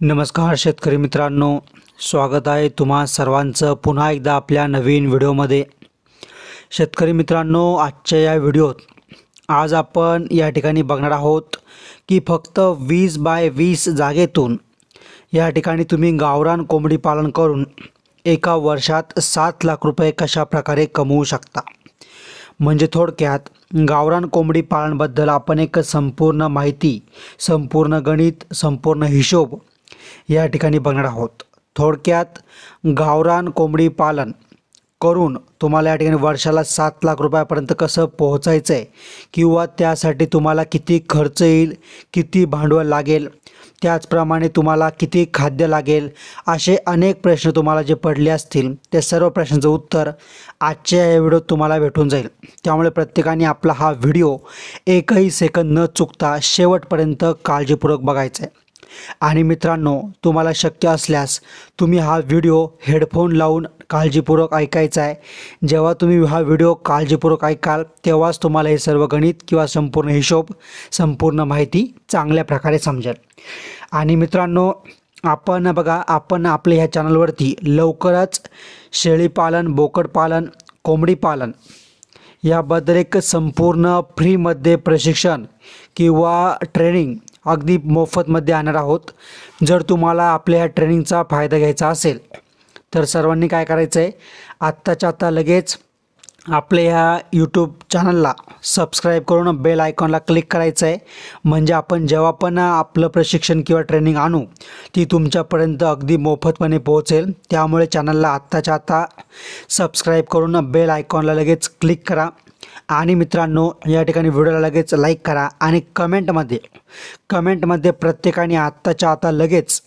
नमस्कार शेतकरी मित्रांनो, स्वागत आहे तुम्हा सर्वांचं पुन्हा एकदा आपल्या नवीन व्हिडिओमध्ये। शेतकरी मित्रांनो, आजच्या या व्हिडिओत आज आपण या ठिकाणी बघणार आहोत की फक्त 20x20 जागेतून या ठिकाणी तुम्ही गावरान कोंबडी पालन करून एका वर्षात 7 लाख रुपये कशा प्रकारे कमवू शकता। म्हणजे थोडक्यात गावरान कोंबडी पालनबद्दल आपण एक संपूर्ण माहिती, संपूर्ण गणित, संपूर्ण हिशोब या ठिकाणी बघणार आहोत। थोडक्यात गावरान कोंबडी पालन करून तुम्हाला या ठिकाणी वर्षाला 7 लाख रुपयापर्यंत कसं पोहोचायचं आहे किंवा त्यासाठी तुम्हाला किती खर्च येईल, किती भांडवल लागेल, त्याचप्रमाणे तुम्हाला किती खाद्य लागेल, असे अनेक प्रश्न तुम्हाला जे पडले असतील ते सर्व प्रश्नांचं उत्तर आजच्या या व्हिडिओत तुम्हाला भेटून जाईल। त्यामुळे प्रत्येकाने आपला हा व्हिडिओ एकही सेकंद न चुकता शेवटपर्यंत काळजीपूर्वक बघायचा आहे। आणि मित्रांनो, तुम्हाला शक्य असल्यास तुम्ही हा व्हिडिओ हेडफोन लावून काळजीपूर्वक ऐकायचा आहे। जेव्हा तुम्ही हा व्हिडिओ काळजीपूर्वक ऐकाल तेव्हाच तुम्हाला हे सर्व गणित किंवा संपूर्ण हिशोब, संपूर्ण माहिती चांगल्या प्रकारे समजेल। आणि मित्रांनो, आपण आपल्या ह्या चॅनलवरती लवकरच शेळी पालन, बोकड पालन, कोंबडी पालन याबद्दल एक संपूर्ण फ्रीमध्ये प्रशिक्षण किंवा ट्रेनिंग अगदी मोफतमध्ये आणणार आहोत। जर तुम्हाला आपल्या ह्या ट्रेनिंगचा फायदा घ्यायचा असेल तर सर्वांनी काय करायचं आहे, आत्ताच्या आत्ता लगेच आपल्या ह्या यूट्यूब चॅनलला सबस्क्राईब करून बेल आयकॉनला क्लिक करायचं आहे। म्हणजे आपण जेव्हा पण आपलं प्रशिक्षण किंवा ट्रेनिंग आणू ती तुमच्यापर्यंत अगदी मोफतपणे पोहोचेल। त्यामुळे चॅनलला आत्ताच्या आत्ता सबस्क्राईब करून बेल आयकॉनला लगेच क्लिक करा। आणि मित्रांनो, या ठिकाणी व्हिडिओला लगेच लाईक करा आणि कमेंटमध्ये प्रत्येकाने आत्ताच्या आता लगेच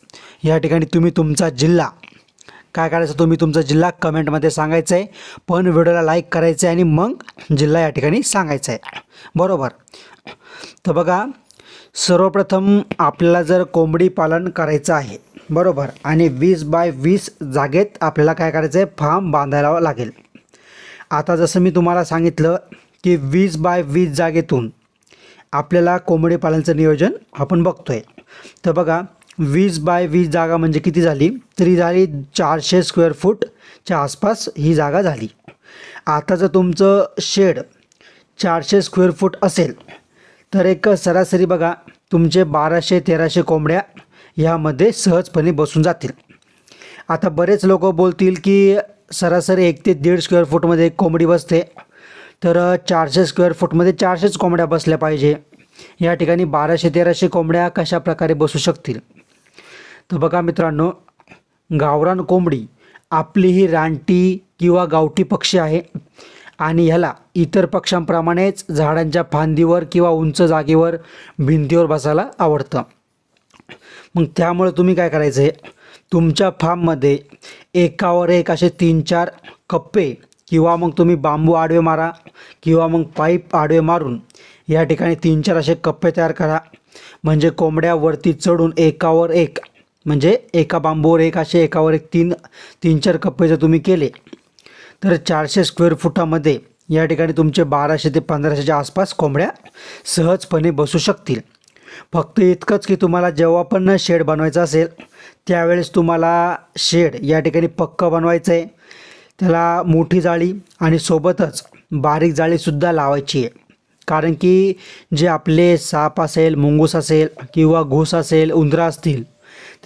या ठिकाणी तुम्ही तुमचा जिल्हा काय करायचं, तुम्ही तुमचा जिल्हा कमेंटमध्ये सांगायचं आहे, पण व्हिडिओला लाईक करायचं आहे आणि मग जिल्हा या ठिकाणी सांगायचा आहे, बरोबर। तर बघा, सर्वप्रथम आपल्याला जर कोंबडी पालन करायचं आहे, बरोबर, आणि 20x20 जागेत आपल्याला काय करायचं आहे, फार्म बांधायला लागेल। आता जसं मी तुम्हाला सांगितलं की 20x20 जागेतून आपल्याला कोंबडी पालनाचं नियोजन आपण बघतोय। तर बघा, 20x20 जागा म्हणजे किती झाली, तरी झाली 400 स्क्वेअर फूटच्या आसपास ही जागा झाली। आता जर तुमचं शेड 400 स्क्वेअर फूट असेल तर एक सरासरी बघा तुमचे 1200-1300 कोंबड्या ह्यामध्ये सहजपणे बसून जातील। आता बरेच लोक बोलतील की सरासरी 1 ते 1.5 स्क्वेअर फूटमध्ये एक कोंबडी बसते, तर 400 स्क्वेअर फूटमध्ये 400च कोंबड्या बसल्या पाहिजे। या ठिकाणी 1200-1300 कोंबड्या कशा प्रकारे बसू शकतील। तर बघा मित्रांनो, गावरान कोंबडी आपली ही रानटी किंवा गावठी पक्षी आहे आणि ह्याला इतर पक्ष्यांप्रमाणेच झाडांच्या फांदीवर किंवा उंच जागेवर, भिंतीवर बसायला आवडतं। मग त्यामुळे तुम्ही काय करायचं आहे, तुमच्या फार्ममध्ये एकावर एक असे 3-4 कप्पे किंवा मग तुम्ही बांबू आडवे मारा किंवा मग पाईप आडवे मारून या ठिकाणी 3-4 असे कप्पे तयार करा। म्हणजे कोंबड्या वरती चढून एकावर एक, म्हणजे एका बांबूवर एक असे एकावर एक 3-4 कप्पे जर तुम्ही केले तर 400 स्क्वेअर फुटामध्ये या ठिकाणी तुमचे 1200 ते 1500च्या आसपास कोंबड्या सहजपणे बसू शकतील। फक्त इतकंच की तुम्हाला जेव्हा पण शेड बनवायचं असेल त्यावेळेस तुम्हाला शेड या ठिकाणी पक्का बनवायचं आहे, त्याला मोठी जाळी आणि सोबतच बारीक जाळीसुद्धा लावायची आहे। कारण की जे आपले साप असेल, मुंगूस असेल किंवा घूस असेल, उंदरं असतील,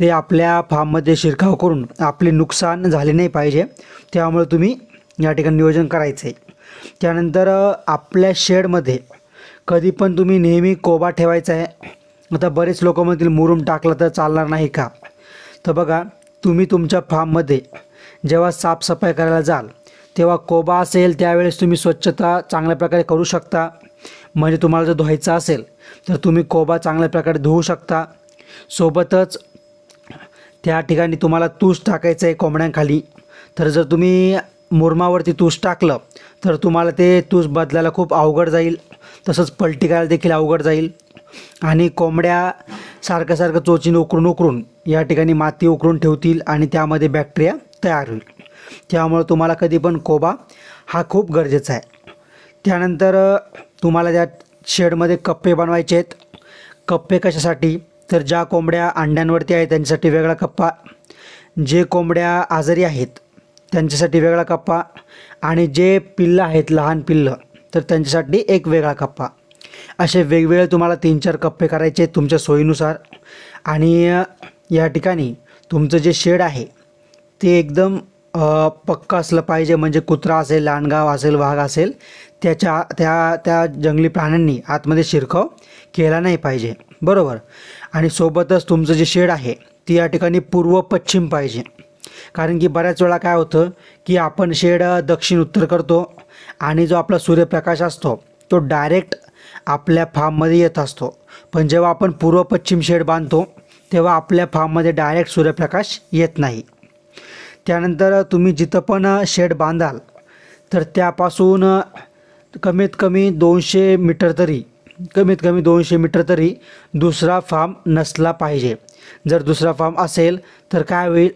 ते आपल्या फार्ममध्ये शिरकाव करून आपले नुकसान झाले नाही पाहिजे। त्यामुळे तुम्ही या ठिकाणी नियोजन करायचं आहे। त्यानंतर आपल्या शेडमध्ये कधी पण तुम्ही नेहमी कोबा ठेवायचा आहे। आता बरेच लोक म्हणतील मुरुम टाकला तर चालणार नाही का, तर बघा, तुम्ही तुमच्या फार्ममध्ये जेव्हा साफसफाई करायला जाल तेव्हा कोबा असेल त्यावेळेस तुम्ही स्वच्छता चांगल्या प्रकारे करू शकता। म्हणजे तुम्हाला जर धुवायचा असेल तर तुम्ही कोबा चांगल्या प्रकारे धुवू शकता। सोबतच त्या ठिकाणी तुम्हाला तूस टाकायचं आहे कोंबड्यांखाली, तर जर तुम्ही मुरमावरती तूस टाकलं तर तुम्हाला ते तूस बदलायला खूप अवघड जाईल, तसंच पलटी करायला देखील अवघड जाईल आणि कोंबड्या सारखं चोचीने उकरून या ठिकाणी माती उकरून ठेवतील आणि त्यामध्ये बॅक्टेरिया तयार होईल। त्यामुळे तुम्हाला कधी पण कोबा हा खूप गरजेचा आहे। त्यानंतर तुम्हाला त्या शेडमध्ये कप्पे बनवायचे आहेत। कप्पे कशासाठी, तर ज्या कोंबड्या अंड्यांवरती आहेत त्यांच्यासाठी वेगळा कप्पा, जे कोंबड्या आजारी आहेत त्यांच्यासाठी वेगळा कप्पा, आणि जे पिल्लं आहेत लहान पिल्लं तर त्यांच्यासाठी एक वेगळा कप्पा. असे वेगवेगळे तुम्हाला 3-4 कप्पे करायचे तुमच्या सोयीनुसार. आणि या ठिकाणी तुमचं जे शेड आहे ते एकदम पक्का असलं पाहिजे, म्हणजे कुत्रा असेल, लांडगाव असेल, वाघ असेल, त्या जंगली प्राण्यांनी आतमध्ये शिरकाव केला नाही पाहिजे, बरोबर. आणि सोबतच तुमचं जे शेड आहे ती या ठिकाणी पूर्व पश्चिम पाहिजे. कारण की बऱ्याच वेळा काय होतं की आपण शेड दक्षिण उत्तर करतो आणि जो आपला सूर्यप्रकाश असतो तो डायरेक्ट आपल्या फार्ममध्ये येत असतो. पण जेव्हा आपण पूर्व पश्चिम शेड बांधतो तेव्हा आपल्या फार्ममध्ये डायरेक्ट सूर्यप्रकाश येत नाही. त्यानंतर तुम्ही जिथं पण शेड बांधाल तर त्यापासून कमीत कमी 200 मीटर तरी दुसरा फार्म नसला पाहिजे. जर दुसरा फार्म असेल तर काय होईल,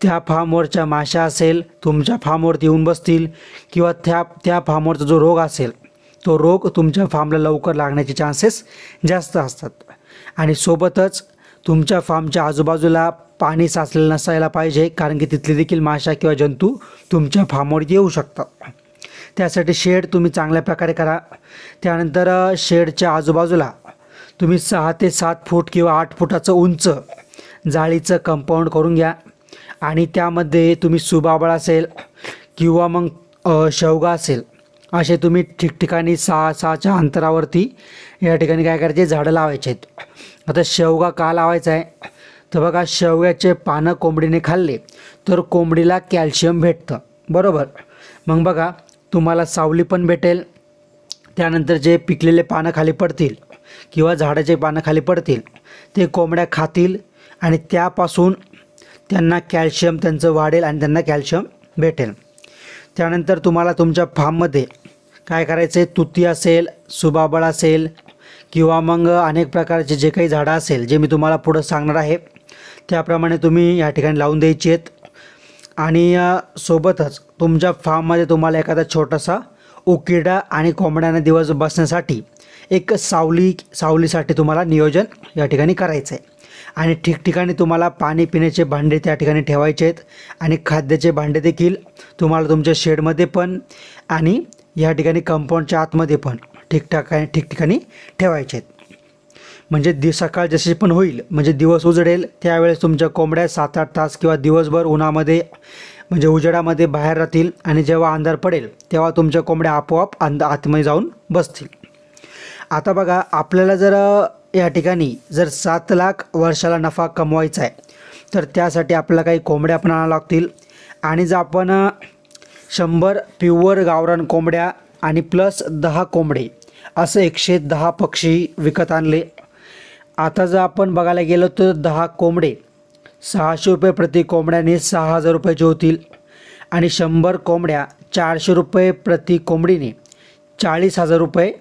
त्या फार्मवरच्या माशा असेल तुमच्या फार्मवरती येऊन बसतील, किंवा त्या फार्मवरचा जो रोग असेल तो रोग तुमच्या फार्मला लवकर लागण्याचे चान्सेस जास्त असतात. आणि सोबतच तुमच्या फार्मच्या आजूबाजूला पाणी साचलेलं नसायला पाहिजे, कारण की तिथले देखील माशा किंवा जंतू तुमच्या फार्मवरती येऊ शकतात. त्यासाठी शेड तुम्ही चांगल्या प्रकारे करा. त्यानंतर शेडच्या आजूबाजूला तुम्ही 6 ते 7 फूट किंवा 8 फुटाचं उंच जाळीचं कंपाऊंड करून घ्या. आणि त्यामध्ये तुम्ही सुबाबळ असेल किंवा मग शेवगा असेल असे तुम्ही ठिकठिकाणी 6-6च्या अंतरावरती या ठिकाणी काय करायचे, झाडं लावायचे आहेत. आता शेवगा का लावायचा आहे तर बघा, शेवग्याचे पानं कोंबडीने खाल्ले तर कोंबडीला कॅल्शियम भेटतं, बरोबर. मग बघा तुम्हाला सावली पण भेटेल. त्यानंतर जे पिकलेले पानं खाली पडतील किंवा झाडाचे पानं खाली पडतील ते कोंबड्या खातील आणि त्यापासून त्यांना कॅल्शियम त्यांचं वाढेल आणि त्यांना कॅल्शियम भेटेल. त्यानंतर तुम्हाला तुमच्या फार्ममध्ये काय करायचं आहे, तुती असेल, सुबाबळ असेल किंवा मग अनेक प्रकारचे जे काही झाडं असेल जे मी तुम्हाला पुढं सांगणार आहे त्याप्रमाणे तुम्ही या ठिकाणी लावून द्यायची आहेत. आणि सोबतच तुमच्या फार्ममध्ये तुम्हाला एखादा छोटासा उकिरडा आणि कोंबड्यांना दिवस बसण्यासाठी एक सावलीसाठी तुम्हाला नियोजन या ठिकाणी करायचं आहे. आणि ठिकठिकाणी तुम्हाला पाणी पिण्याचे भांडे त्या ठिकाणी ठेवायचे आहेत आणि खाद्याचे भांडे देखील तुम्हाला तुमच्या शेडमध्ये पण आणि या ठिकाणी कंपाऊंडच्या आतमध्ये पण ठिकठिकाणी ठेवायचे आहेत. म्हणजे सकाळ जशी पण होईल, म्हणजे दिवस उजडेल त्यावेळेस तुमच्या कोंबड्या 7-8 तास किंवा दिवसभर उन्हामध्ये म्हणजे उजेडामध्ये बाहेर राहतील आणि जेव्हा अंधार पडेल तेव्हा तुमच्या कोंबड्या आपोआप आतमध्ये जाऊन बसतील. आता बघा, आपल्याला जर या ठिकाणी जर 7 लाख वर्षाला नफा कमवायचा आहे तर त्यासाठी आपल्याला काही कोंबड्या पण आणाव्या लागतील. आणि जर आपण 100 प्युअर गावरान कोंबड्या आणि प्लस 10 कोंबडे असं 110 पक्षी विकत आणले. आता जर आपण बघायला गेलो तर 10 कोंबडे 600 रुपये प्रति कोंबड्याने 6000 रुपयाचे होतील. आणि 100 कोंबड्या 400 रुपये प्रति कोंबडीने 40,000 रुपये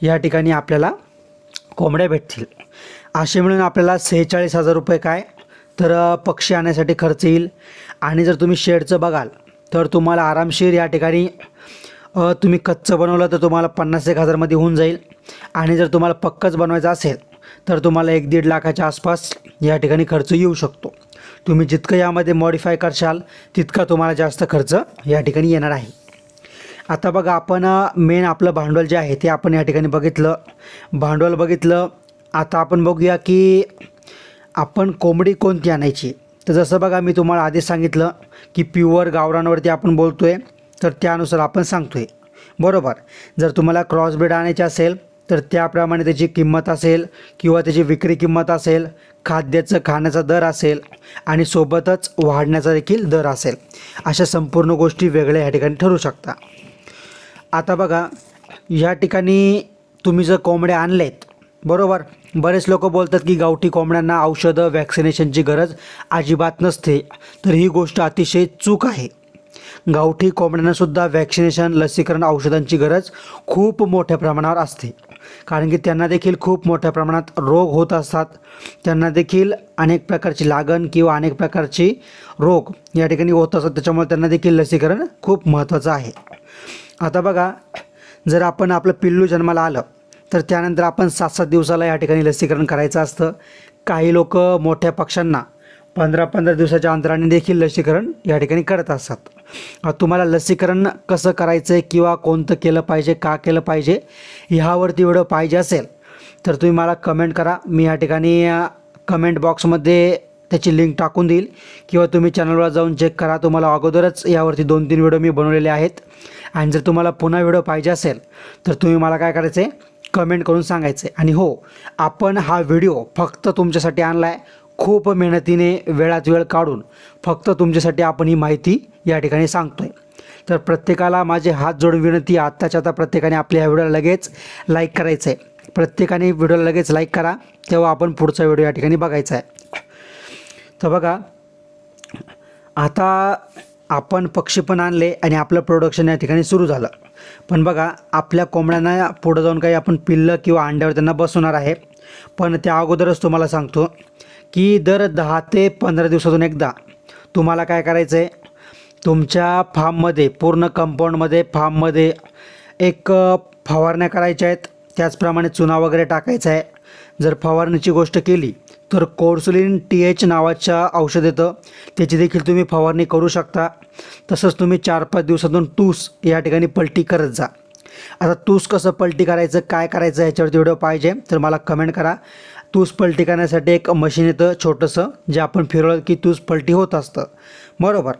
या ठिकाणी आपल्याला कोंबड्या भेटतील. असे मिळून आपल्याला 46,000 रुपये काय तर पक्षी आणण्यासाठी खर्च येईल. आणि जर तुम्ही शेडचं बघाल तर तुम्हाला आरामशीर या ठिकाणी तुम्ही कच्चं बनवलं तर तुम्हाला 50-1 हजारमध्ये होऊन जाईल. आणि जर तुम्हाला पक्कंच बनवायचं असेल तर तुम्हाला 1-1.5 लाखाच्या आसपास या ठिकाणी खर्च येऊ शकतो. तुम्ही जितकं यामध्ये मॉडिफाय करशाल तितका तुम्हाला जास्त खर्च या ठिकाणी येणार आहे. आता बघा, आपण मेन आपलं भांडवल जे आहे ते आपण या ठिकाणी भांडवल बघितलं. आता आपण बघूया की आपण कोंबडी कोणती आणायची. तर जसं बघा मी तुम्हाला आधीच सांगितलं की प्युअर गावरानवरती आपण बोलतो आहे तर त्यानुसार आपण सांगतो आहे, बरोबर. जर तुम्हाला क्रॉसब्रीड आणायचे असेल तर त्याप्रमाणे त्याची किंमत असेल किंवा त्याची विक्री किंमत असेल, खाण्याचा दर असेल आणि सोबतच वाढण्याचा देखील दर असेल. अशा संपूर्ण गोष्टी वेगळ्या या ठिकाणी ठरू शकतात. आता बघा, या ठिकाणी तुम्ही जर कोंबड्या आणलेत, बरोबर, बरेच लोक बोलतात की गावठी कोंबड्यांना औषधं वॅक्सिनेशनची गरज अजिबात नसते. तर ही गोष्ट अतिशय चूक आहे. गावठी कोंबड्यांनासुद्धा वॅक्सिनेशन, लसीकरण, औषधांची गरज खूप मोठ्या प्रमाणावर असते. कारण की त्यांना देखील खूप मोठ्या प्रमाणात रोग होत असतात. त्यांना देखील अनेक प्रकारची लागण किंवा अनेक प्रकारची रोग या ठिकाणी होत असतात. त्याच्यामुळे त्यांना देखील लसीकरण खूप महत्त्वाचं आहे. आता बघा, जर आपण आपलं पिल्लू जन्माला आलं तर त्यानंतर आपण 7-7 दिवसाला या ठिकाणी लसीकरण करायचं असतं. काही लोक मोठ्या पक्ष्यांना 15-15 दिवसाच्या अंतराने देखील लसीकरण या ठिकाणी करत असतात. तुम्हाला लसीकरण कसं करायचं आहे किंवा कोणतं केलं पाहिजे, का केलं पाहिजे, ह्यावरती व्हिडिओ पाहिजे असेल तर तुम्ही मला कमेंट करा. मी या ठिकाणी कमेंट बॉक्समध्ये त्याची लिंक टाकून देईल किंवा तुम्ही चॅनलवर जाऊन चेक करा. तुम्हाला अगोदरच यावरती 2-3 व्हिडिओ मी बनवलेले आहेत. आणि जर तुम्हाला पुन्हा व्हिडिओ पाहिजे असेल तर तुम्ही मला काय करायचं आहे, कमेंट करून सांगायचं आहे. आणि हो, आपण हा व्हिडिओ फक्त तुमच्यासाठी आणला आहे. खूप मेहनतीने वेळात वेळ काढून फक्त तुमच्यासाठी आपण ही माहिती या ठिकाणी सांगतो आहे. तर प्रत्येकाला माझे हात जोडून विनंती, आत्ताच्या आता प्रत्येकाने आपल्या ह्या व्हिडिओला लगेच लाईक करायचं आहे. प्रत्येकाने व्हिडिओला लगेच लाईक करा, तेव्हा आपण पुढचा व्हिडिओ या ठिकाणी बघायचा आहे. तर बघा, आता आपण पक्षी पण आणले आणि आपलं प्रोडक्शन या ठिकाणी सुरू झालं. पण बघा, आपल्या कोंबड्यांना पुढं जाऊन काही आपण पिल्लं किंवा अंड्यावर त्यांना बसवणार आहे. पण त्या अगोदरच तुम्हाला सांगतो की दर 10 ते 15 दिवसातून एकदा तुम्हाला काय करायचं आहे, तुमच्या फार्ममध्ये, पूर्ण कंपाऊंडमध्ये, फार्ममध्ये एक फवारण्या करायच्या आहेत. त्याचप्रमाणे चुना वगैरे टाकायचा आहे. जर फवारणीची गोष्ट केली तर कोर्सुलिन TH नावाचं औषध येतं, त्याची देखील तुम्ही फवारणी करू शकता. तसंच तुम्ही 4-5 दिवसातून टूस या ठिकाणी पलटी करत जा. आता टूस कसं पलटी करायचं, काय करायचं, ह्याच्यावरती व्हिडिओ पाहिजे तर मला कमेंट करा. टूस पलटी करण्यासाठी एक मशीन येतं छोटंसं, जे आपण फिरवलं की टूस पलटी होत असतं, बरोबर.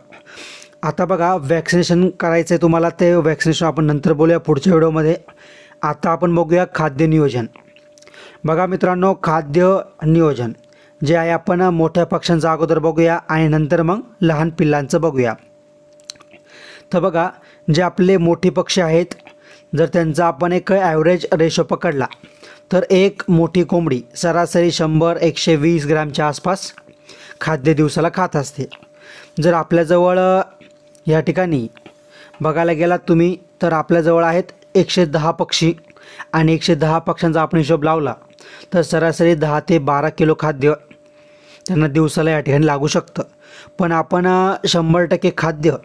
आता बघा, वॅक्सिनेशन करायचं आहे तुम्हाला. ते वॅक्सिनेशन आपण नंतर बोलूया पुढच्या व्हिडिओमध्ये. आता आपण बघूया खाद्य नियोजन. बघा मित्रांनो, खाद्य नियोजन जे आहे आपण मोठ्या पक्ष्यांचं अगोदर बघूया आणि नंतर मग लहान पिल्लांचं बघूया. तर बघा, जे आपले मोठे पक्षी आहेत, जर त्यांचा आपण एक ॲव्हरेज रेशो पकडला तर एक मोठी कोंबडी सरासरी 100-120 ग्रॅमच्या आसपास खाद्य दिवसाला खात असते. जर आपल्याजवळ या ठिकाणी बघायला गेलात तुम्ही तर आपल्याजवळ आहेत 110 पक्षी आणि 110 पक्ष्यांचा आपण हिशोब लावला तर सरासरी 10 ते 12 किलो खाद्य त्यांना दिवसाला या ठिकाणी लागू शकतं. पण आपण 100% खाद्य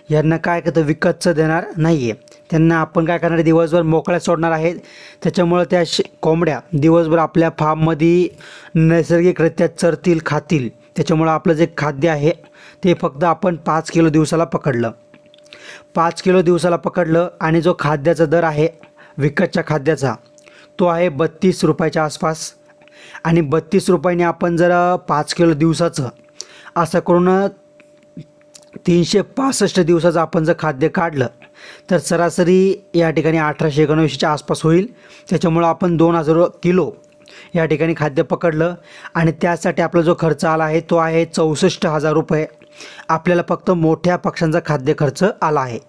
यांना काय करतं, विकतचं देणार नाही आहे. त्यांना आपण काय करणार, दिवसभर मोकळ्या सोडणार आहेत. त्याच्यामुळं त्या कोंबड्या दिवसभर आपल्या फार्ममध्ये नैसर्गिकरित्या चरतील, खातील. त्याच्यामुळं आपलं जे खाद्य आहे ते फक्त आपण 5 किलो दिवसाला पकडलं. 5 किलो दिवसाला पकडलं आणि जो खाद्याचा दर आहे विकतच्या खाद्याचा, तो आहे 32 रुपयाच्या आसपास. आणि 32 रुपयाने आपण जर 5 किलो दिवसाचं असं करून 365 दिवसाचं आपण जर खाद्य काढलं तर सरासरी या ठिकाणी 1879च्या आसपास होईल. त्याच्यामुळं आपण 2000 किलो या ठिकाणी खाद्य पकडलं आणि त्यासाठी आपला जो खर्च आला आहे तो आहे 64,000 रुपये. आपल्याला फक्त मोठ्या पक्ष्यांचा खाद्य खर्च आला आहे.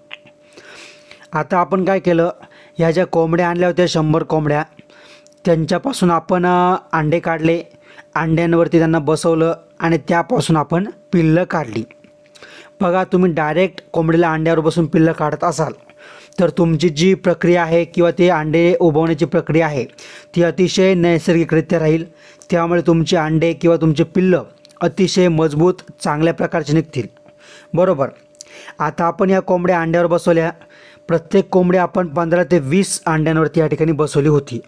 आता आपण काय केलं, ह्या ज्या कोंबड्या आणल्या होत्या 100 कोंबड्या, त्यांच्यापासून आपण अंडे काढले, अंड्यांवरती त्यांना बसवलं आणि त्यापासून आपण पिल्लं काढली. बघा, तुम्ही डायरेक्ट कोंबडीला अंड्यावर बसून पिल्लं काढत असाल तर तुमची जी प्रक्रिया आहे किंवा ते अंडे उबवण्याची प्रक्रिया आहे ती अतिशय नैसर्गिकरित्या राहील. त्यामुळे तुमचे अंडे किंवा तुमचे पिल्लं अतिशय मजबूत, चांगल्या प्रकारचे निघतील, बरोबर. आता आपण या कोंबड्या अंड्यावर बसवल्या. प्रत्येक कोंबडी आपण 15 ते 20 अंड्यांवरती या ठिकाणी बसवली होती.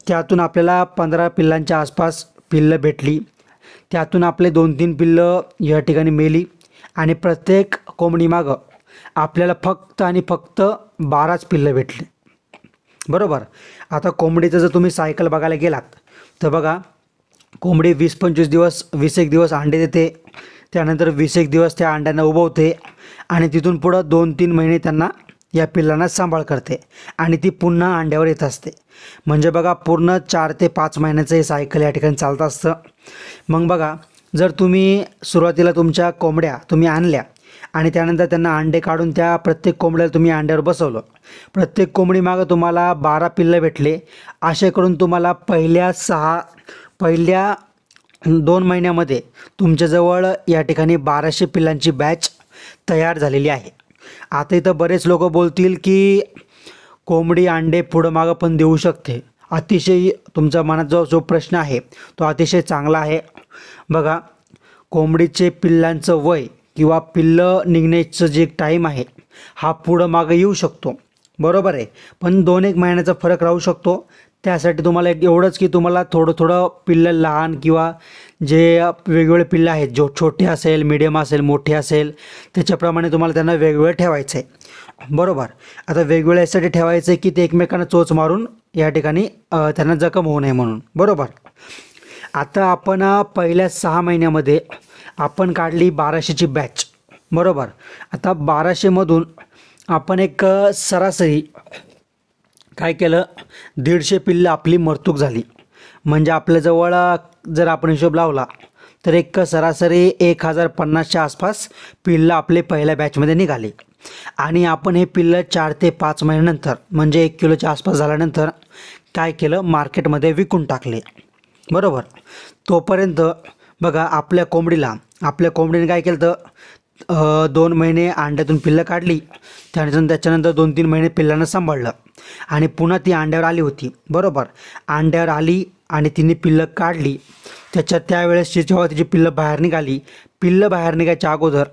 त्यातून आपल्याला 15 पिल्लांच्या आसपास पिल्लं भेटली. त्यातून आपले 2-3 पिल्लं या ठिकाणी मेली आणि प्रत्येक कोंबडीमागं आपल्याला फक्त आणि फक्त 12च पिल्लं भेटली, बरोबर. आता कोंबडीचं जर तुम्ही सायकल बघायला गेलात तर बघा, कोंबडी 20-25 दिवस, 21 दिवस अंडे देते. त्यानंतर 21 दिवस त्या अंड्यांना उबवते आणि तिथून पुढं 2-3 महिने त्यांना या पिल्लांना सांभाळ करते आणि ती पुन्हा अंड्यावर येत असते. म्हणजे बघा, पूर्ण 4 ते 5 महिन्याचं हे सायकल या ठिकाणी चालत असतं. मग बघा, जर तुम्ही सुरुवातीला तुमच्या कोंबड्या तुम्ही आणल्या आणि त्यानंतर त्यांना अंडे काढून त्या प्रत्येक कोंबड्याला तुम्ही अंड्यावर बसवलं, प्रत्येक कोंबडीमागं तुम्हाला 12 पिल्लं भेटले. असे करून तुम्हाला पहिल्या 2 महिन्यामध्ये तुमच्याजवळ या ठिकाणी 1200 पिल्लांची बॅच तयार झालेली आहे. आता इथं बरेच लोक बोलतील की कोंबडी अंडे पुढं मागं पण देऊ शकते. अतिशय तुमच्या मनात जो प्रश्न आहे तो अतिशय चांगला आहे. बघा, कोंबडीचे पिल्लांचं वय किंवा पिल्लं निघण्याचं जे टाईम आहे हा पुढं मागं येऊ शकतो, बरोबर आहे. पण 2-1 महिन्याचा फरक राहू शकतो. त्यासाठी तुम्हाला एक एवढंच की तुम्हाला थोडं थोडं पिल्लं लहान किंवा जे वेगवेगळे पिल्लं आहेत, जो छोटे असेल, मीडियम असेल, मोठे असेल, त्याच्याप्रमाणे तुम्हाला त्यांना वेगवेगळं ठेवायचं आहे, बरोबर. आता वेगवेगळ्या यासाठी ठेवायचं आहे की ते एकमेकांना चोच मारून या ठिकाणी त्यांना जखम होऊ नये म्हणून, बरोबर. आता आपण पहिल्या 6 महिन्यामध्ये आपण काढली 1200ची बॅच, बरोबर. आता 1200मधून आपण एक सरासरी काय केलं, 150 पिल्लं आपली मरतूक झाली. म्हणजे आपल्याजवळ जर आपण हिशोब लावला तर एक सरासरी 1050च्या आसपास पिल्लं आपले पहिल्या बॅचमध्ये निघाली. आणि आपण हे पिल्लं 4 ते 5 महिन्यानंतर म्हणजे 1 किलोच्या आसपास झाल्यानंतर काय केलं, मार्केटमध्ये विकून टाकले, बरोबर. तोपर्यंत बघा आपल्या कोंबडीने काय केलं तर 2 महिने अंड्यातून पिल्लं काढली, त्याच्यानंतर 2-3 महिने पिल्लांना सांभाळलं आणि पुन्हा ती अंड्यावर आली होती, बरोबर. अंड्यावर आली आणि तिने पिल्लं काढली. त्यावेळेस जेव्हा तिची पिल्लं बाहेर निघाली, पिल्लं बाहेर निघायच्या अगोदर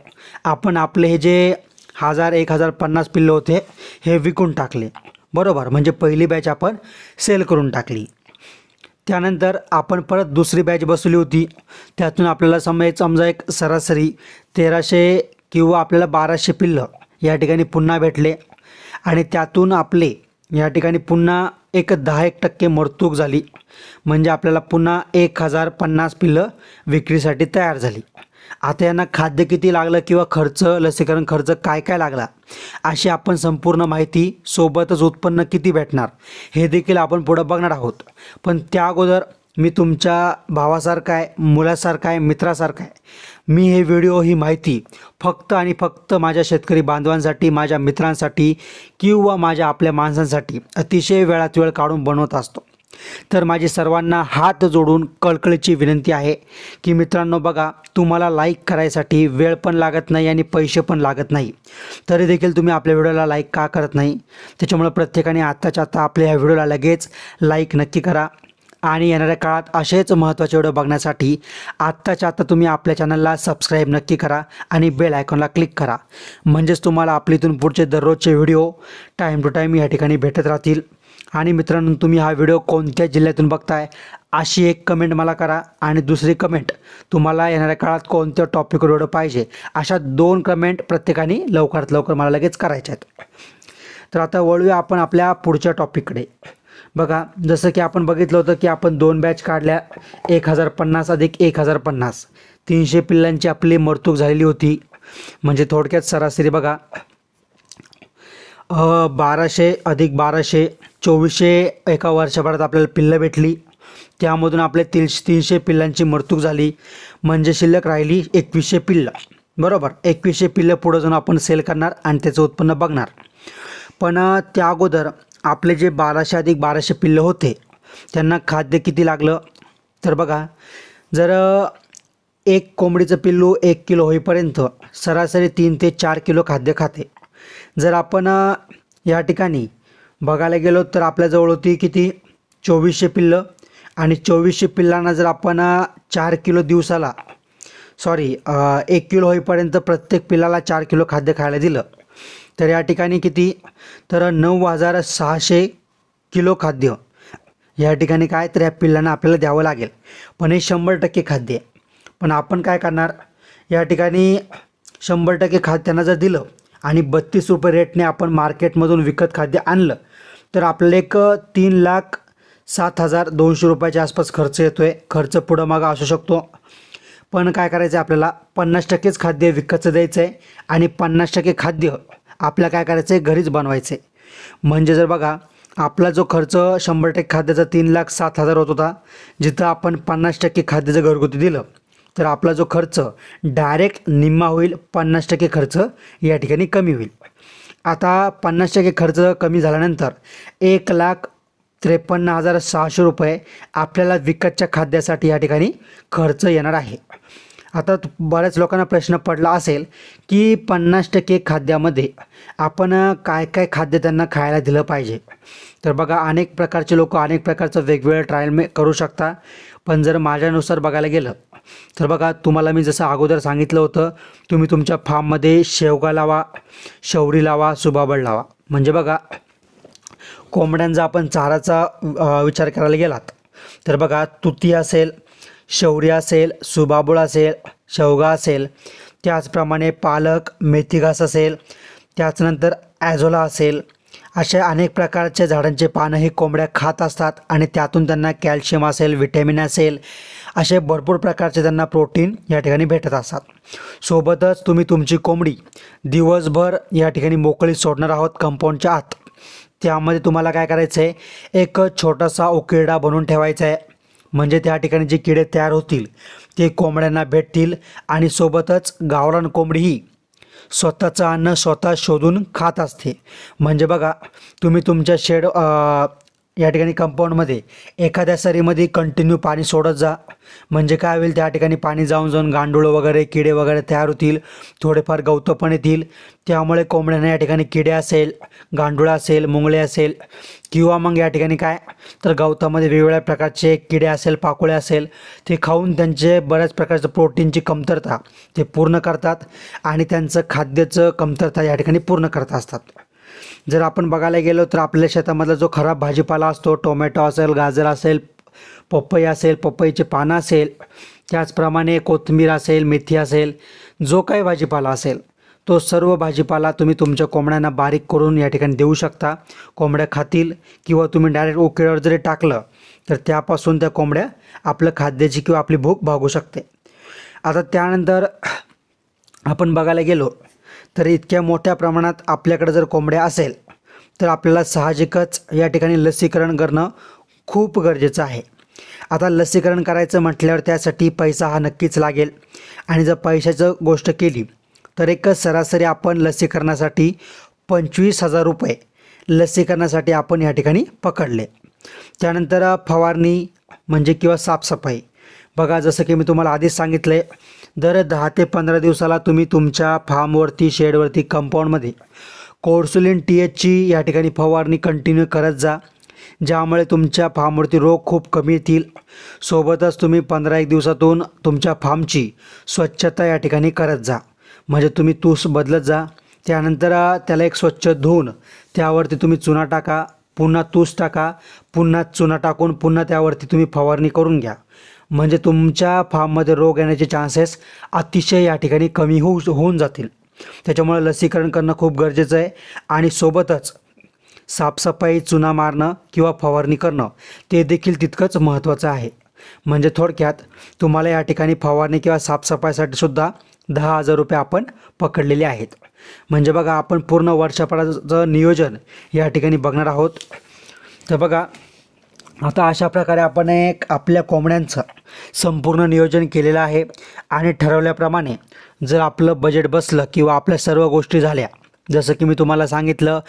आपण आपले हे जे 1050 पिल्लं होते हे विकून टाकले, बरोबर. म्हणजे पहिली बॅच आपण सेल करून टाकली. त्यानंतर आपण परत दुसरी बॅच बसवली होती, त्यातून आपल्याला समजा एक सरासरी 1300 किंवा आपल्याला 1200 पिल्लं या ठिकाणी पुन्हा भेटले. आणि त्यातून आपले या ठिकाणी पुन्हा एक 10% मरतूक झाली. म्हणजे आपल्याला पुन्हा 1050 पिल्लं विक्रीसाठी तयार झाली. आता यांना खाद्य किती लागलं किंवा खर्च, लसीकरण खर्च काय काय लागला, अशी आपण संपूर्ण माहिती सोबतच उत्पन्न किती भेटणार हे देखील आपण पुढं बघणार आहोत. पण त्या अगोदर मी तुमच्या भावासारखा आहे, मुलासारखा आहे, मित्रासारखा आहे. मी हे व्हिडिओ, ही माहिती फक्त आणि फक्त माझ्या शेतकरी बांधवांसाठी, माझ्या मित्रांसाठी किंवा माझ्या आपल्या माणसांसाठी अतिशय वेळात वेळ काढून बनवत असतो. तर माझी सर्वांना हात जोडून कळकळीची विनंती आहे की मित्रांनो बघा, तुम्हाला लाईक करायसाठी वेळ पण लागत नाही आणि पैसे पण लागत नाही, तरी देखील तुम्ही आपल्या व्हिडिओला लाईक का करत नाही. त्याच्यामुळे प्रत्येकाने आत्ताच्या आत्ता आपल्या ह्या व्हिडिओला लगेच लाईक नक्की करा. आणि येणाऱ्या काळात असेच महत्त्वाचे व्हिडिओ बघण्यासाठी आत्ताच्या आत्ता तुम्ही आपल्या चॅनलला सबस्क्राईब नक्की करा आणि बेल आयकॉनला क्लिक करा. म्हणजेच तुम्हाला आपल्या इथून पुढचे दररोजचे व्हिडिओ टाईम टू टाईम या ठिकाणी भेटत राहतील. आणि मित्रांनो, तुम्ही हा व्हिडिओ कोणत्या जिल्ह्यातून बघताय अशी एक कमेंट मला करा. आणि दुसरी कमेंट, तुम्हाला येणाऱ्या काळात कोणत्या टॉपिकवर व्हिडिओ पाहिजे, अशा 2 कमेंट प्रत्येकाने लवकरात लवकर मला लगेच करायच्या आहेत. तर आता वळूया आपण आपल्या पुढच्या टॉपिककडे. बघा, जसं की आपण बघितलं होतं की आपण 2 बॅच काढल्या, 1050 अधिक 1050, 300 पिल्लांची आपली मरतूक झालेली होती. म्हणजे थोडक्यात सरासरी बघा, 1200 अधिक 1200, 2400 एका वर्षभरात आपल्याला पिल्लं भेटली. त्यामधून आपले 300 पिल्लांची मरतूक झाली. म्हणजे शिल्लक राहिली 2100 पिल्लं, बरोबर. 2100 पिल्लं पुढं जाऊन आपण सेल करणार आणि त्याचं उत्पन्न बघणार. पण त्या अगोदर आपले जे 1200 अधिक 1200 पिल्लं होते त्यांना खाद्य किती लागलं, तर बघा, जर एक कोंबडीचं पिल्लू 1 किलो होईपर्यंत सरासरी 3 ते 4 किलो खाद्य खाते. जर आपण या ठिकाणी बघायला गेलो तर आपल्याजवळ होती किती, 2400 पिल्लं. आणि 2400 पिल्लांना जर आपण 4 किलो दिवसाला 1 किलो होईपर्यंत प्रत्येक पिल्लाला 4 किलो खाद्य खायला दिलं तर या ठिकाणी किती, तर 9600 किलो खाद्य या ठिकाणी काय, तर या पिल्लांना आपल्याला द्यावं लागेल. पण हे 100% खाद्य आहे. पण आपण काय करणार, या ठिकाणी 100% खाद्य त्यांना जर दिलं आणि 32 रुपये रेटने आपण मार्केटमधून विकत खाद्य आणलं तर आपल्याला एक 3,07,200 रुपयाच्या आसपास खर्च येतो आहे. खर्च पुढं मागं असू शकतो. पण काय करायचं आहे, आपल्याला 50%च खाद्य विकतचं द्यायचं आहे आणि 50% खाद्य आपल्याला काय करायचं आहे, घरीच बनवायचं आहे. म्हणजे जर बघा, आपला जो खर्च 100% खाद्याचा 3,07,000 होत होता, जिथं आपण 50% खाद्य जर घरगुती दिलं तर आपला जो खर्च डायरेक्ट निम्मा होईल, 50% खर्च या ठिकाणी कमी होईल. आता 50% खर्च कमी झाल्यानंतर 1,53,600 रुपये आपल्याला विकतच्या खाद्यासाठी या ठिकाणी खर्च येणार आहे. आता बऱ्याच लोकांना प्रश्न पडला असेल की 50% खाद्यामध्ये आपण काय काय खाद्य त्यांना खायला दिलं पाहिजे. तर बघा, अनेक प्रकारचे लोक अनेक प्रकारचं वेगवेगळं ट्रायल करू शकता. पण जर माझ्यानुसार बघायला गेलं तर बघा, तुम्हाला मी जसं अगोदर सांगितलं होतं, तुम्ही तुमच्या फार्ममध्ये शेवगा लावा, शौरी लावा, सुबाबळ लावा. म्हणजे बघा, कोंबड्यांचा आपण चाराचा विचार करायला गेलात तर बघा, तुती असेल, शौर्य असेल, सुबाबूळ असेल, शेवगा असेल, त्याचप्रमाणे पालक, मेथीघास असेल, त्याचनंतर ॲझोला असेल, अशा अनेक प्रकारच्या झाडांचे पानं हे कोंबड्या खात असतात आणि त्यातून त्यांना कॅल्शियम असेल, व्हिटॅमिन असेल, असे भरपूर प्रकारचे त्यांना प्रोटीन या ठिकाणी भेटत असतात. सोबतच तुम्ही तुमची कोंबडी दिवसभर या ठिकाणी मोकळी सोडणार आहोत कंपाऊंडच्या आत. त्यामध्ये तुम्हाला काय करायचं आहे, एक छोटासा उकिरडा बनवून ठेवायचा आहे. म्हणजे त्या ठिकाणी जे किडे तयार होतील ते कोंबड्यांना भेटतील आणि सोबतच गावरान कोंबडी ही स्वतःचं अन्न स्वतः शोधून खात असते. म्हणजे बघा, तुम्ही तुमच्या शेड या ठिकाणी कंपाऊंडमध्ये एखाद्या सरीमध्ये कंटिन्यू पाणी सोडत जा. म्हणजे काय होईल, त्या ठिकाणी पाणी जाऊन जाऊन गांडूळ वगैरे, किडे वगैरे तयार होतील, थोडेफार गवतं पण येतील. त्यामुळे कोंबड्यांना या ठिकाणी किडे असेल, गांडूळ असेल, मुंगळे असेल, किंवा मग या ठिकाणी काय तर गवतामध्ये वेगवेगळ्या प्रकारचे किडे असेल, पाकोळे असेल, ते खाऊन त्यांचे बऱ्याच प्रकारचं प्रोटीनची कमतरता ते पूर्ण करतात आणि त्यांचं खाद्याचं कमतरता या ठिकाणी पूर्ण करत असतात. जर आपण बघायला गेलो तर आपल्या शेतामधला जो खराब भाजीपाला असतो, टोमॅटो असेल, गाजर असेल, पपई असेल, पपईचे पानं असेल, त्याचप्रमाणे कोथिंबीर असेल, मेथी असेल, जो काही भाजीपाला असेल तो सर्व भाजीपाला तुम्ही तुमच्या कोंबड्यांना बारीक करून या ठिकाणी देऊ शकता. कोंबड्या खातील किंवा तुम्ही डायरेक्ट उकिरड्यावर जरी टाकलं तर त्यापासून त्या कोंबड्या आपलं खाद्याची किंवा आपली भूक भागू शकते. आता त्यानंतर आपण बघायला गेलो तर इतक्या मोठ्या प्रमाणात आपल्याकडे जर कोंबड्या असेल तर आपल्याला साहजिकच या ठिकाणी लसीकरण करणं खूप गरजेचं आहे. आता लसीकरण करायचं म्हटल्यावर त्यासाठी पैसा हा नक्कीच लागेल आणि जर पैशाचं गोष्ट केली तर एक सरासरी आपण लसीकरणासाठी 25,000 रुपये लसीकरणासाठी आपण या ठिकाणी पकडले. त्यानंतर फवारणी म्हणजे किंवा साफसफाई बघा, जसं की मी तुम्हाला आधीच सांगितलं आहे, दर 10 ते 15 दिवसाला तुम्ही तुमच्या फार्मवरती, शेडवरती, कंपाऊंडमध्ये कोर्सुलिन THची या ठिकाणी फवारणी कंटिन्यू करत जा. ज्यामुळे तुमच्या फार्मवरती रोग खूप कमी येतील. सोबतच तुम्ही 15-1 दिवसातून तुमच्या फार्मची स्वच्छता या ठिकाणी करत जा. म्हणजे तुम्ही तूस बदलत जा. त्यानंतर त्याला एक स्वच्छ धुवून त्यावरती तुम्ही चुना टाका, पुन्हा तूस टाका, पुन्हा चुना टाकून पुन्हा त्यावरती तुम्ही फवारणी करून घ्या. म्हणजे तुमच्या फार्ममध्ये रोग येण्याचे चान्सेस अतिशय या ठिकाणी कमी होऊन जातील. त्याच्यामुळे लसीकरण करणं खूप गरजेचं आहे आणि सोबतच साफसफाई, चुना मारणं किंवा फवारणी करणं ते देखील तितकंच महत्त्वाचं आहे. म्हणजे थोडक्यात तुम्हाला या ठिकाणी फवारणी किंवा साफसफाईसाठी सुद्धा 10,000 रुपये आपण पकडलेले आहेत. म्हणजे बघा, आपण पूर्ण वर्षभराचं नियोजन या ठिकाणी बघणार आहोत. तर बघा, आता अशा प्रकारे आपण एक आपल्या कोंबड्यांचं संपूर्ण नियोजन केलेलं आहे आणि ठरवल्याप्रमाणे जर आपलं बजेट बसलं किंवा आपल्या सर्व गोष्टी झाल्या, जसं की मी तुम्हाला सांगितलं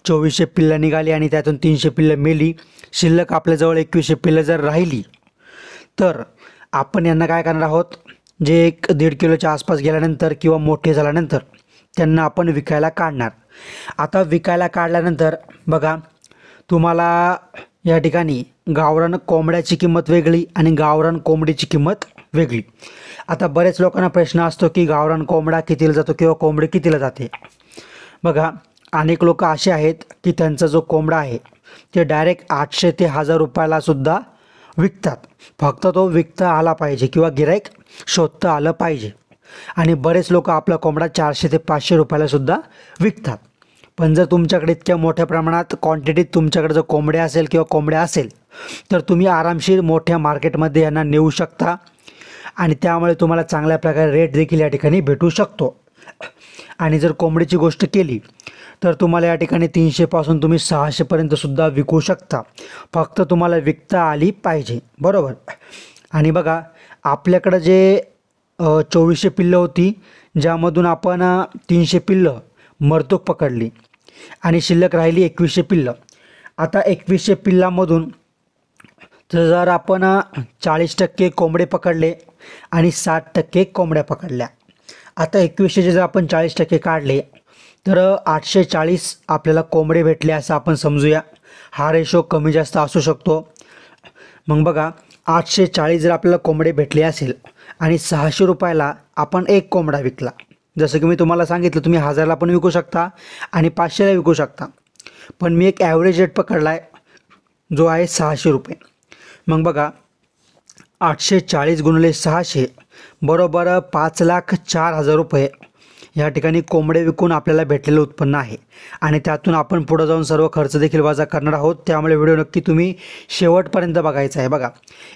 2400 पिल्लं निघाली आणि त्यातून 300 पिल्लं मेली, शिल्लक आपल्याजवळ 2100 पिल्लं जर राहिली तर आपण यांना काय करणार आहोत, जे 1.5 किलोच्या आसपास गेल्यानंतर किंवा मोठे झाल्यानंतर त्यांना आपण विकायला काढणार. आता विकायला काढल्यानंतर बघा, तुम्हाला या ठिकाणी गावरान कोंबड्याची किंमत वेगळी आणि गावरान कोंबडीची किंमत वेगळी. आता बरेच लोकांना प्रश्न असतो की गावरान कोंबडा कितीला जातो किंवा कोंबडी कितीला जाते. बघा, अनेक लोक असे आहेत की त्यांचा जो कोंबडा आहे ते डायरेक्ट 800 ते 1000 रुपयाला सुद्धा विकतात. फक्त तो विकता आला पाहिजे किंवा गिराईक शोधता आलं पाहिजे. आणि बरेच लोक आपला कोंबडा 400 ते 500 रुपयाला सुद्धा विकतात. पण जर तुमच्याकडे इतक्या मोठ्या प्रमाणात क्वांटिटीत तुमच्याकडे जर कोंबड्या असेल किंवा कोंबड्या असेल तर तुम्ही आरामशीर मोठ्या मार्केटमध्ये यांना नेऊ शकता आणि त्यामुळे तुम्हाला चांगल्या प्रकारे रेट देखील या ठिकाणी भेटू शकतो. आणि जर कोंबडीची गोष्ट केली तर तुम्हाला या ठिकाणी 300 पासून तुम्ही 600 पर्यंत सुद्धा विकू शकता. फक्त तुम्हाला विकता आली पाहिजे, बरोबर. आणि बघा, आपल्याकडं जे 2400 पिल्लं होती, ज्यामधून आपण 300 पिल्लं मरतूक पकडली आणि शिल्लक राहिली 2100 पिल्लं. आता 2100 पिल्लामधून जर आपण 40% कोंबडे पकडले आणि 60% कोंबड्या पकडल्या. आता 2100चे जर आपण 40% काढले तर 840 आपल्याला कोंबडे भेटले असं आपण समजूया. हा रेशो कमी जास्त असू शकतो. मग बघा, 840 जर आपल्याला कोंबडे भेटले असेल आणि 600 रुपयाला आपण एक कोंबडा विकला, जसं की मी तुम्हाला सांगितलं, तुम्ही 1000ला पण विकू शकता आणि 500ला विकू शकता. पण मी एक ॲव्हरेज रेट पकडला आहे जो आहे 600 रुपये. मग बघा 840 गुणिले 600 बरोबर 5,04,000 रुपये या ठिकाणी कोंबडे विकून आपल्याला भेटलेलं उत्पन्न आहे. आणि त्यातून आपण पुढे जाऊन सर्व खर्च देखील वजा करणार आहोत. त्यामुळे व्हिडिओ नक्की तुम्ही शेवटपर्यंत बघायचा आहे. बघा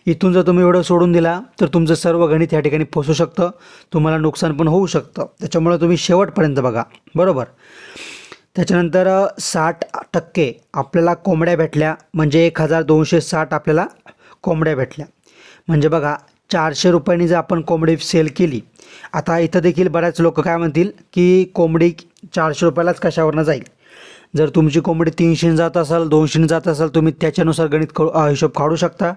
इथून जर तुम्ही व्हिडिओ सोडून दिला तर तुमचं सर्व गणित या ठिकाणी फसू शकतं, तुम्हाला नुकसान पण होऊ शकतं. त्याच्यामुळे तुम्ही शेवटपर्यंत बघा, बरोबर. त्याच्यानंतर 60% आपल्याला कोंबड्या भेटल्या म्हणजे 1,260 आपल्याला कोंबड्या भेटल्या. म्हणजे बघा 400 रुपयांनी जर आपण कोंबडी सेल केली, आता इथं देखील बऱ्याच लोक काय म्हणतील की कोंबडी 400 रुपयालाच कशावरनं जाईल. जर तुमची कोंबडी 300 जात असेल, 200 जात असेल, तुम्ही त्याच्यानुसार हिशोब काढू शकता.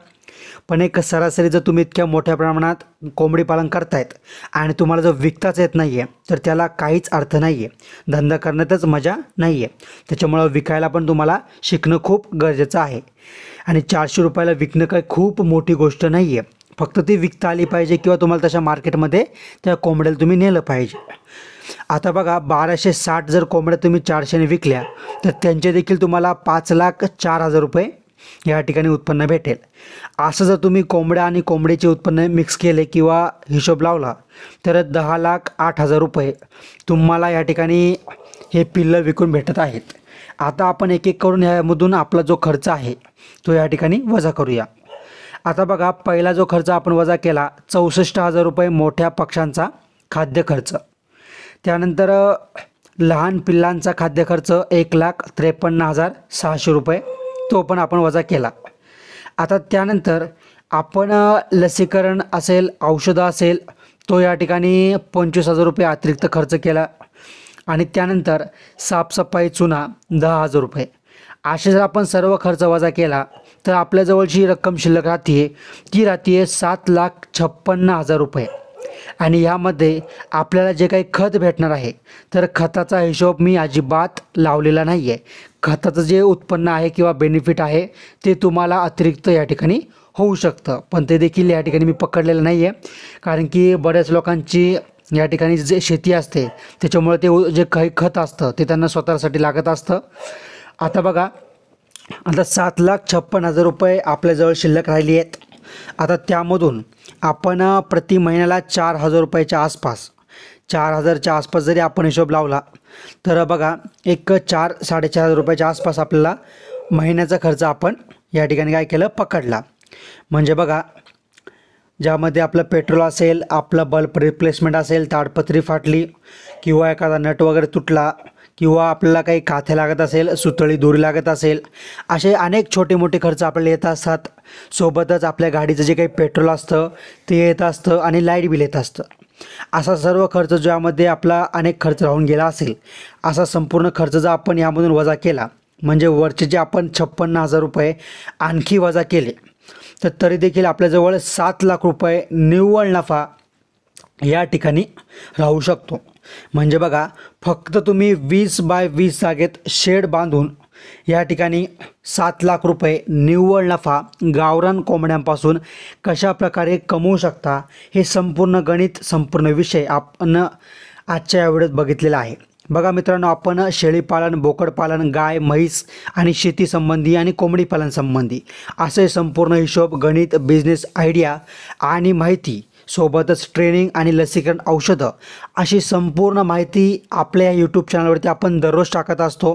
पण एक सरासरी जर तुम्ही इतक्या मोठ्या प्रमाणात कोंबडी पालन करतायत आणि तुम्हाला जर विकताच येत नाही आहे तर त्याला काहीच अर्थ नाही आहे, धंदा करण्यातच मजा नाही आहे. त्याच्यामुळं विकायला पण तुम्हाला शिकणं खूप गरजेचं आहे. आणि 400 रुपयाला विकणं काही खूप मोठी गोष्ट नाही आहे, फक्त ती विकता आली पाहिजे किंवा तुम्हाला तशा मार्केटमध्ये त्या कोंबड्याला तुम्ही नेलं पाहिजे. आता बघा 1260 जर कोंबड्या तुम्ही 400ने विकल्या तर त्यांचे देखील तुम्हाला 5,04,000 रुपये या ठिकाणी उत्पन्न भेटेल. असं जर तुम्ही कोंबड्या आणि कोंबडीचे उत्पन्न मिक्स केले किंवा हिशोब लावला तर 10,08,000 रुपये तुम्हाला या ठिकाणी हे पिल्लं विकून भेटत आहेत. आता आपण एक एक करून ह्यामधून आपला जो खर्च आहे तो या ठिकाणी वजा करूया. आता बघा पहिला जो खर्च आपण वजा केला 64,000 रुपये मोठ्या पक्ष्यांचा खाद्य खर्च. त्यानंतर लहान पिल्लांचा खाद्य खर्च 1,53,600 रुपये तो पण आपण वजा केला. आता त्यानंतर आपण लसीकरण असेल, औषधं असेल, तो या ठिकाणी 25,000 रुपये अतिरिक्त खर्च केला. आणि त्यानंतर साफसफाई चुना 10,000 रुपये. असे जर आपण सर्व खर्च वजा केला तर आपल्याजवळची रक्कम शिल्लक राहते ती राहते 7,56,000 रुपये. आणि यामध्ये आपल्याला जे काही खत भेटणार आहे तर खताचा हिशोब मी अजिबात लावलेला नाही आहे. खताचं जे उत्पन्न आहे किंवा बेनिफिट आहे ते तुम्हाला अतिरिक्त या ठिकाणी होऊ शकतं, पण ते देखील या ठिकाणी मी पकडलेलं नाही आहे. कारण की बऱ्याच लोकांची या ठिकाणी जे शेती असते त्याच्यामुळे ते जे काही खत असतं ते त्यांना स्वतःसाठी लागत असतं. आता बघा आता 7,56,000 रुपये आपल्याजवळ शिल्लक राहिली आहेत. आता त्यामधून आपण प्रति महिन्याला 4,000 रुपयाच्या आसपास 4,000च्या आसपास जरी आपण हिशोब लावला तर बघा एक 4,000-4,500 रुपयाच्या आसपास आपल्याला महिन्याचा खर्च आपण या ठिकाणी काय केलं पकडला. म्हणजे बघा ज्यामध्ये आपलं पेट्रोल असेल, आपलं बल्ब रिप्लेसमेंट असेल, ताडपत्री फाटली किंवा एखादा नट वगैरे तुटला किंवा आपल्याला काही काथे लागत असेल, सुतळी दोरी लागत असेल, असे अनेक छोटे मोठे खर्च आपल्याला येत असतात. सोबतच आपल्या गाडीचं जे काही पेट्रोल असतं ते येत असतं आणि लाईट बिल येत असतं. असा सर्व खर्च ज्यामध्ये आपला अनेक खर्च राहून गेला असेल असा संपूर्ण खर्च जर आपण यामधून वजा केला म्हणजे वरचे जे आपण 56,000 रुपये आणखी वजा केले तर तरी देखील आपल्याजवळ 7 लाख रुपये निव्वळ नफा या ठिकाणी राहू शकतो. म्हणजे बघा फक्त तुम्ही 20x20 जागेत शेड बांधून या ठिकाणी 7 लाख रुपये निव्वळ नफा गावरान कोंबड्यांपासून कशा प्रकारे कमवू शकता हे संपूर्ण गणित, संपूर्ण विषय आपण आजच्या या व्हिडिओत बघितलेला आहे. बघा मित्रांनो, आपण शेळीपालन, बोकडपालन, गाय, म्हैस आणि शेतीसंबंधी आणि कोंबडीपालन संबंधी असे संपूर्ण हिशोब, गणित, बिझनेस आयडिया आणि माहिती सोबतच ट्रेनिंग आणि लसीकरण औषधं अशी संपूर्ण माहिती आपल्या यूट्यूब चॅनलवरती आपण दररोज टाकत असतो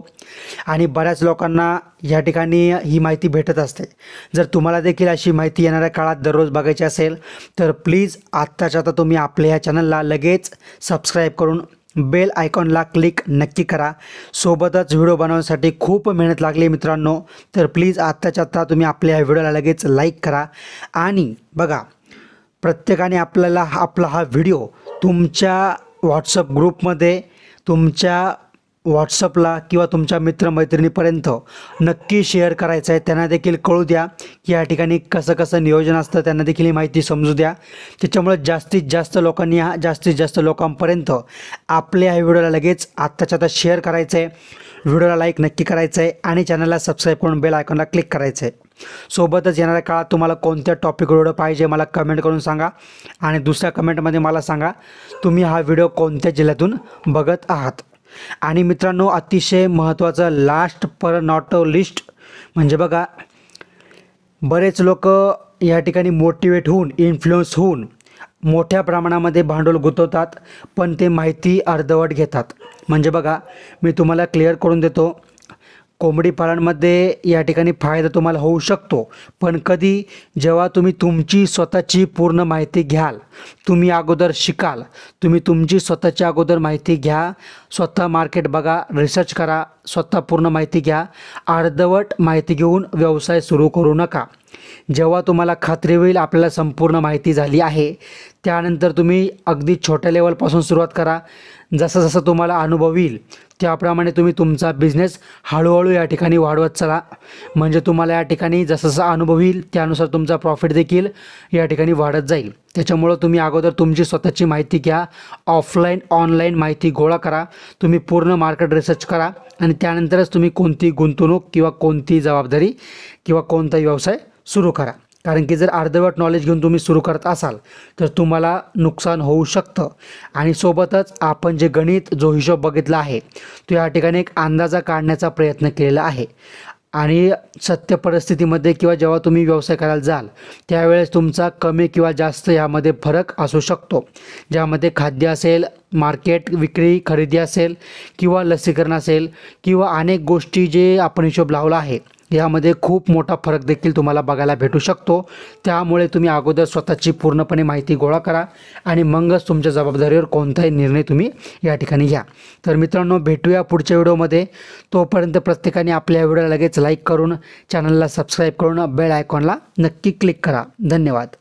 आणि बऱ्याच लोकांना या ठिकाणी ही माहिती भेटत असते. जर तुम्हाला देखील अशी माहिती येणाऱ्या काळात दररोज बघायची असेल तर प्लीज आत्ताच्या आता तुम्ही आपल्या ह्या चॅनलला लगेच सबस्क्राईब करून बेल आयकॉनला क्लिक नक्की करा. सोबतच व्हिडिओ बनवण्यासाठी खूप मेहनत लागली मित्रांनो, तर प्लीज आत्ताच्या आत्ता तुम्ही आपल्या ह्या व्हिडिओला लगेच लाईक करा. आणि बघा प्रत्येकाने आपल्याला आपला हा व्हिडिओ तुमच्या व्हॉट्सअप ग्रुपमध्ये, तुमच्या व्हॉट्सअपला किंवा तुमच्या मित्रमैत्रिणीपर्यंत नक्की शेअर करायचं आहे. त्यांना देखील कळू द्या की या ठिकाणी कसं कसं नियोजन असतं, त्यांना देखील ही माहिती समजू द्या. त्याच्यामुळे जास्तीत जास्त लोकांनी जास्तीत जास्त लोकांपर्यंत आपल्या ह्या व्हिडिओला लगेच आत्ताच्या आता शेअर करायचं आहे, व्हिडिओला लाईक नक्की करायचं आहे आणि चॅनलला सबस्क्राईब करून बेल आयकॉनला क्लिक करायचं आहे. सोबतच येणाऱ्या काळात तुम्हाला कोणत्या टॉपिक व्हिडिओ पाहिजे मला कमेंट करून सांगा आणि दुसऱ्या कमेंटमध्ये मला सांगा तुम्ही हा व्हिडिओ कोणत्या जिल्ह्यातून बघत आहात. आणि मित्रांनो, अतिशय महत्त्वाचं लास्ट पर नॉट लिस्ट म्हणजे बघा, बरेच लोक या ठिकाणी मोटिवेट होऊन, इन्फ्लुएन्स होऊन मोठ्या प्रमाणामध्ये भांडवल गुंतवतात, पण ते माहिती अर्धवट घेतात. म्हणजे बघा, मी तुम्हाला क्लिअर करून देतो, कोंबडी पालनमध्ये या ठिकाणी फायदा तुम्हाला होऊ शकतो, पण कधी जेव्हा तुम्ही तुमची स्वतःची पूर्ण माहिती घ्याल, तुम्ही अगोदर शिकाल, तुम्ही तुमची स्वतःची अगोदर माहिती घ्या, स्वतः मार्केट बघा, रिसर्च करा, स्वतः पूर्ण माहिती घ्या. अर्धवट माहिती घेऊन व्यवसाय सुरू करू नका. जेव्हा तुम्हाला खात्री होईल आपल्याला संपूर्ण माहिती झाली आहे, त्यानंतर तुम्ही अगदी छोट्या लेवलपासून सुरुवात करा. जसं जसं तुम्हाला अनुभव येईल त्याप्रमाणे तुम्ही तुमचा बिझनेस हळूहळू या ठिकाणी वाढवत चला. म्हणजे तुम्हाला या ठिकाणी जसं जसं अनुभव येईल त्यानुसार तुमचा प्रॉफिट देखील या ठिकाणी वाढत जाईल. त्याच्यामुळं तुम्ही अगोदर तुमची स्वतःची माहिती घ्या, ऑफलाईन ऑनलाईन माहिती गोळा करा, तुम्ही पूर्ण मार्केट रिसर्च करा आणि त्यानंतरच तुम्ही कोणती गुंतवणूक किंवा कोणती जबाबदारी किंवा कोणताही व्यवसाय सुरू करा. कारण की जर अर्धवट नॉलेज घेऊन तुम्ही सुरू करत असाल तर तुम्हाला नुकसान होऊ शकतं. आणि सोबतच आपण जे गणित, जो हिशोब बघितला आहे, तो या ठिकाणी एक अंदाजा काढण्याचा प्रयत्न केलेला आहे. आणि सत्य परिस्थितीमध्ये किंवा जेव्हा तुम्ही व्यवसाय करायला जाल त्यावेळेस तुमचा कमी किंवा जास्त यामध्ये फरक असू शकतो. ज्यामध्ये खाद्य असेल, मार्केट, विक्री, खरेदी असेल किंवा लसीकरण असेल किंवा अनेक गोष्टी जे आपण हिशोब लावला आहे, यामध्ये खूप मोठा फरक देखील तुम्हाला बघायला भेटू शकतो. त्यामुळे तुम्ही अगोदर स्वतःची पूर्णपणे माहिती गोळा करा आणि मगच तुमच्या जबाबदारीवर कोणताही निर्णय तुम्ही या ठिकाणी घ्या. तर मित्रांनो, भेटूया पुढच्या व्हिडिओमध्ये. तोपर्यंत प्रत्येकाने आपल्या व्हिडिओला लगेच लाईक करून, चॅनलला सबस्क्राईब करून, बेल आयकॉनला नक्की क्लिक करा. धन्यवाद.